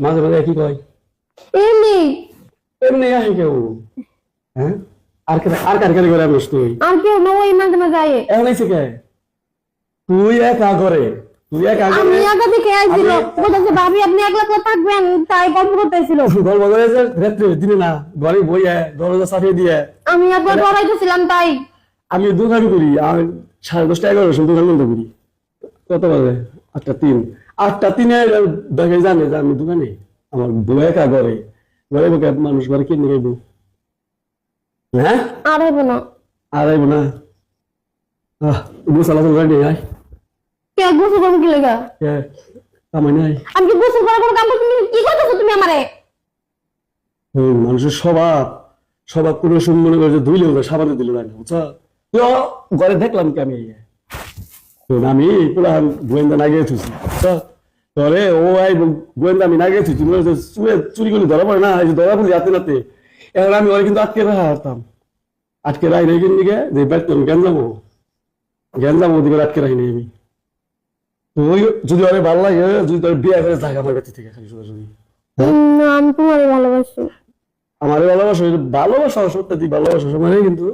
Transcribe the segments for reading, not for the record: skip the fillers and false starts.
মাঝে মাঝে কি কয়? এমনি এমনি আসে কেউ? হ্যাঁ, আর কার করে আনিস তুই? আর কেউ না, ওই মাঝে মাঝে আয়ে। এখন আইছে কে? তুই একা করে, তুই একা করে। আমি একা থেকে আইছিল, বলতেছে ভাবি আপনি একলা একলা থাকবেন, তাই গল্প করতেছিল। গল্প করে যে রাত্রে দিনে না ঘরে বইয়া দরজা চাপিয়ে দিয়ে। আমি একবার ডরাইতেছিলাম তাই। আমি দোকান করি, আমি 10:30 11টার সময় দোকান বন্ধ করি। কত বাজে? 8:03। 8:03 দেখে জানে যে আমি দোকানে, আমার বউ একা ঘরে বকে মানুষ ঘরে কিনে খাইব। হ্যাঁ, আর হইব না। আর আইব না। গোসল আসল রেডি আয়। কে গোসল করবো কি লেগা? কামাই নাই। আমি কি গোসল করার কোনো কাম করছি? তুমি কি করতেছো তুমি আমারে? মানুষের স্বভাব স্বভাব কোনো সময় মনে করে যে ধুইলেও সাবানে দিল না, বুঝছো? ঘরে দেখলাম কি আমি পুরা গোয়েন্দা না গিয়ে থুছি, তোরে ও আই গোয়েন্দা আমি না গিয়ে থুছি, চুরি করলে ধরা পড়ে না, এই যে ধরা পড়ি হাতে নাতে। এখন আমি ওরা কিন্তু আটকে রাখা হারতাম, আটকে রাখি রেখে দিকে যে বেতন জ্ঞান যাবো ওদিকে আটকে রাখিনি আমি। তো ওই যদি ওরে ভালো লাগে, যদি তোর বিয়ে করে থাকে আমার ব্যক্তি থেকে খালি সোজাসুজি। না, আমি তোমারে ভালোবাসি। আমার ভালোবাসা ভালোবাসা সত্যি ভালোবাসা মানে, কিন্তু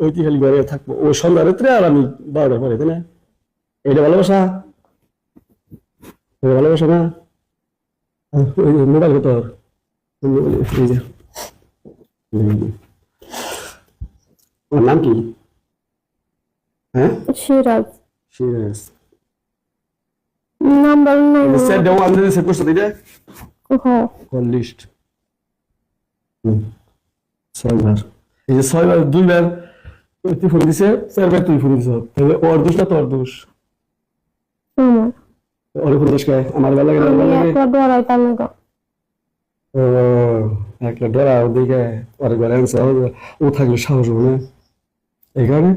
ওই খালি ঘরে থাকবো ও সন্ধ্যা রাত্রে আর আমি 12টার পরে, তাই না? এটা ভালোবাসা? ভালোবাসা না? ওই মোবাইল কত ওর নাম কি? হ্যাঁ, সিরাজ। সিরিয়াস নাম্বার নাই। সেট দাও, আমি সেট করতে দিই রে। হ্যাঁ, কল লিস্ট 6বার। এই যে 6বার 2বার তুই ফোন দিছে, 4বার তুই ফোন দিছ, তাহলে ওর দোষ না তোর দোষ? ওর ফোন দোষ কে? আমার ভালো লাগে না, আমি একটা ডরাইতাম না। ও একটা ডরা ওদিকে ওর ঘরে আনছে, ও থাকলে সাহস হবে না এই কারণে।